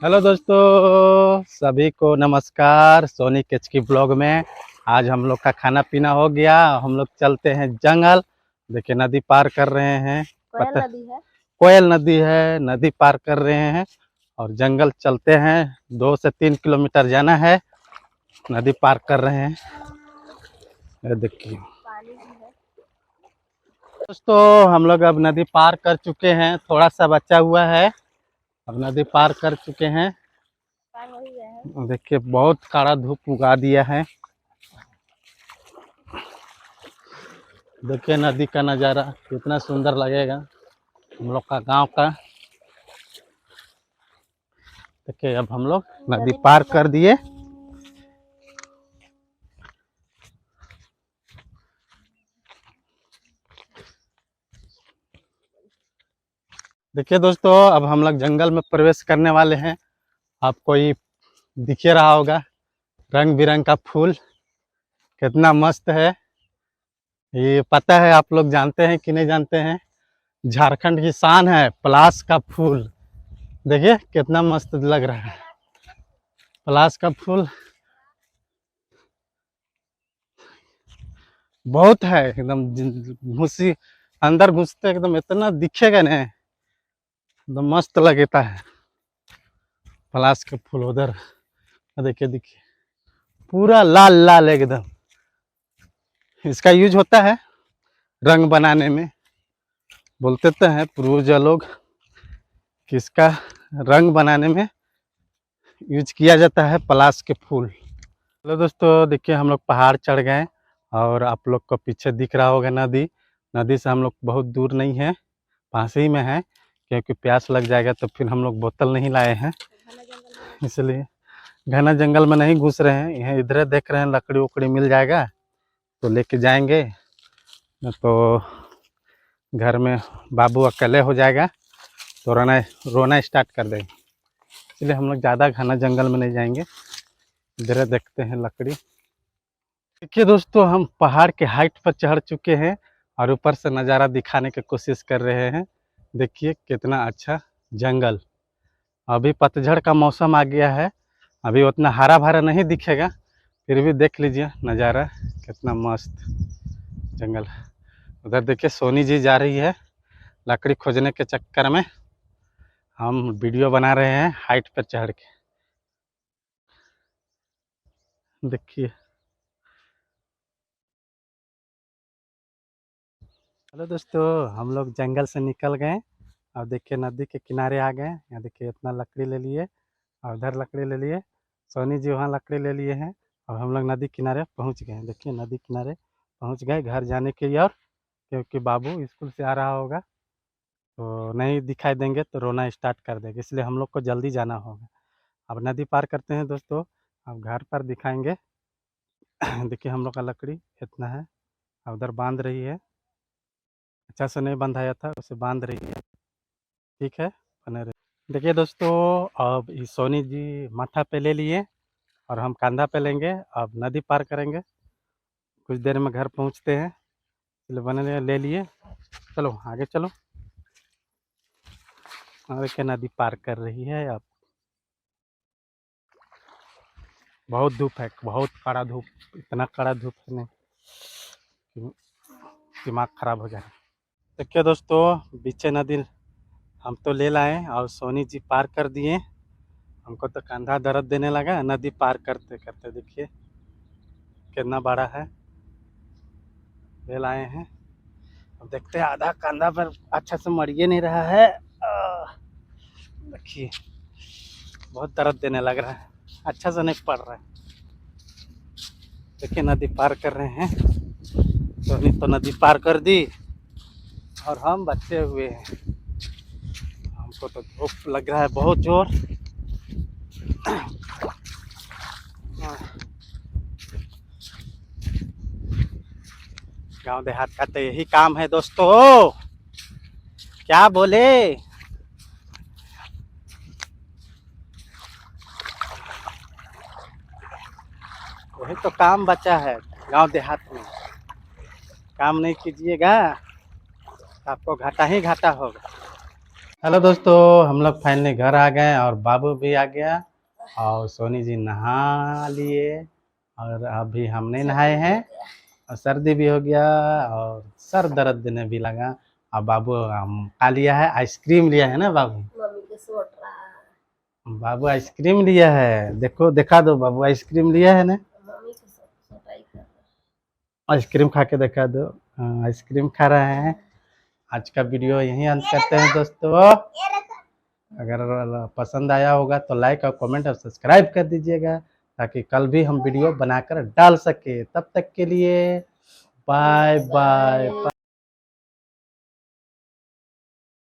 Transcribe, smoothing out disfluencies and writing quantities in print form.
Hello दोस्तों, सभी को नमस्कार। सोनी केच की ब्लॉग में आज हम लोग का खाना पीना हो गया। हम लोग चलते हैं जंगल। देखिए नदी पार कर रहे हैं। कोयल नदी है। कोयल नदी है, नदी पार कर रहे हैं और जंगल चलते हैं। 2 से 3 किलोमीटर जाना है। नदी पार कर रहे हैं। ये देखिए पानी भी है। दोस्तों, हम लोग अब नदी पार कर चुके हैं। थोड़ा सा बचा हुआ है। अब नदी पार कर चुके हैं। पार हो ही गए हैं। देखिए बहुत कड़ा धूप उगा दिया है। देखिए नदी का नज़ारा कितना सुंदर लगेगा हम लोग का गांव का। देखिए अब हम लोग नदी पार कर दिए। देखिए दोस्तों, अब हम लोग जंगल में प्रवेश करने वाले हैं। आपको ये दिख ही रहा होगा, रंग बिरंग का फूल कितना मस्त है। ये पता है, आप लोग जानते हैं कि नहीं जानते हैं? झारखंड की शान है पलाश का फूल। देखिए कितना मस्त लग रहा है पलाश का फूल। बहुत है एकदम। घुसी अंदर घुसते एकदम इतना दिखेगा ना, एकदम मस्त लगता है। पलाश का फूल उधर देखिए देखिए, पूरा लाल लाल एकदम। इसका यूज होता है रंग बनाने में। बोलते तो हैं पूर्वज लोग कि इसका रंग बनाने में यूज किया जाता है पलाश के फूल। हेलो दोस्तों, देखिए हम लोग पहाड़ चढ़ गए और आप लोग को पीछे दिख रहा होगा नदी। नदी से हम लोग बहुत दूर नहीं है, पास ही में है। क्योंकि प्यास लग जाएगा तो फिर हम लोग बोतल नहीं लाए हैं, इसलिए घना जंगल में नहीं घुस रहे हैं। यहाँ इधर देख रहे हैं लकड़ी उकड़ी मिल जाएगा तो लेके जाएंगे, तो घर में बाबू अकेले हो जाएगा तो रोना रोना स्टार्ट कर देंगे। इसलिए हम लोग ज़्यादा घना जंगल में नहीं जाएंगे। इधर देखते हैं लकड़ी। देखिए दोस्तों, हम पहाड़ के हाइट पर चढ़ चुके हैं और ऊपर से नज़ारा दिखाने की कोशिश कर रहे हैं। देखिए कितना अच्छा जंगल। अभी पतझड़ का मौसम आ गया है, अभी उतना हरा भरा नहीं दिखेगा, फिर भी देख लीजिए नज़ारा कितना मस्त जंगल। उधर देखिए सोनी जी जा रही है लकड़ी खोजने के चक्कर में। हम वीडियो बना रहे हैं हाइट पर चढ़ के। देखिए हेलो दोस्तों, हम लोग जंगल से निकल गए और देखिए नदी के किनारे आ गए। यहाँ देखिए इतना लकड़ी ले लिए और उधर लकड़ी ले लिए। सोनी जी वहाँ लकड़ी ले लिए हैं और हम लोग नदी किनारे पहुँच गए। देखिए नदी किनारे पहुँच गए घर जाने के लिए। और क्योंकि बाबू स्कूल से आ रहा होगा तो नहीं दिखाई देंगे तो रोना स्टार्ट कर देगा, इसलिए हम लोग को जल्दी जाना होगा। अब नदी पार करते हैं दोस्तों, अब घर पर दिखाएंगे। देखिए हम लोग का लकड़ी इतना है और उधर बांध रही है। अच्छा से नहीं बंधाया था, उसे बांध रही है। ठीक है, बने रहे। देखिए दोस्तों, अब ये सोनी जी माथा पे ले लिए और हम कंधा पे लेंगे। अब नदी पार करेंगे, कुछ देर में घर पहुंचते हैं। चलो बने ले लिए, चलो आगे चलो। और क्या नदी पार कर रही है अब। बहुत धूप है, बहुत कड़ा धूप। इतना कड़ा धूप है नहीं कि दिमाग खराब हो जाए। देखिए दोस्तों, बीचे नदी हम तो ले लाए और सोनी जी पार कर दिए। हमको तो कंधा दर्द देने लगा नदी पार करते करते। देखिए कितना बड़ा है, ले लाए हैं। अब देखते हैं, आधा कंधा पर अच्छा से मरिए नहीं रहा है। देखिए बहुत दर्द देने लग रहा है, अच्छा से नहीं पड़ रहा है। देखिए नदी पार कर रहे हैं। सोनी तो नदी पार कर दी और हम बचे हुए हैं। हमको तो धूप लग रहा है बहुत जोर। गांव देहात का तो यही काम है दोस्तों, क्या बोले। वही तो काम बचा है गांव देहात में। काम नहीं कीजिएगा तो आपको घाटा ही घाटा होगा। हेलो दोस्तों, हम लोग फाइनली घर आ गए और बाबू भी आ गया और सोनी जी नहा लिए और अभी हम नहीं नहाए हैं और सर्दी भी हो गया और सर दर्द देने भी लगा। और बाबू खा लिया है, आइसक्रीम लिया है ना बाबू। मम्मी के सोट रहा है। बाबू आइसक्रीम लिया है, देखो दिखा दो बाबू आइसक्रीम लिया है ना। मम्मी के सोटाई कर रहा आइसक्रीम खा के दिखा दो। हाँ, आइसक्रीम खा रहे हैं। आज का वीडियो यहीं अंत करते हैं दोस्तों। अगर पसंद आया होगा तो लाइक और कमेंट और सब्सक्राइब कर दीजिएगा ताकि कल भी हम वीडियो बनाकर डाल सके। तब तक के लिए बाय बाय।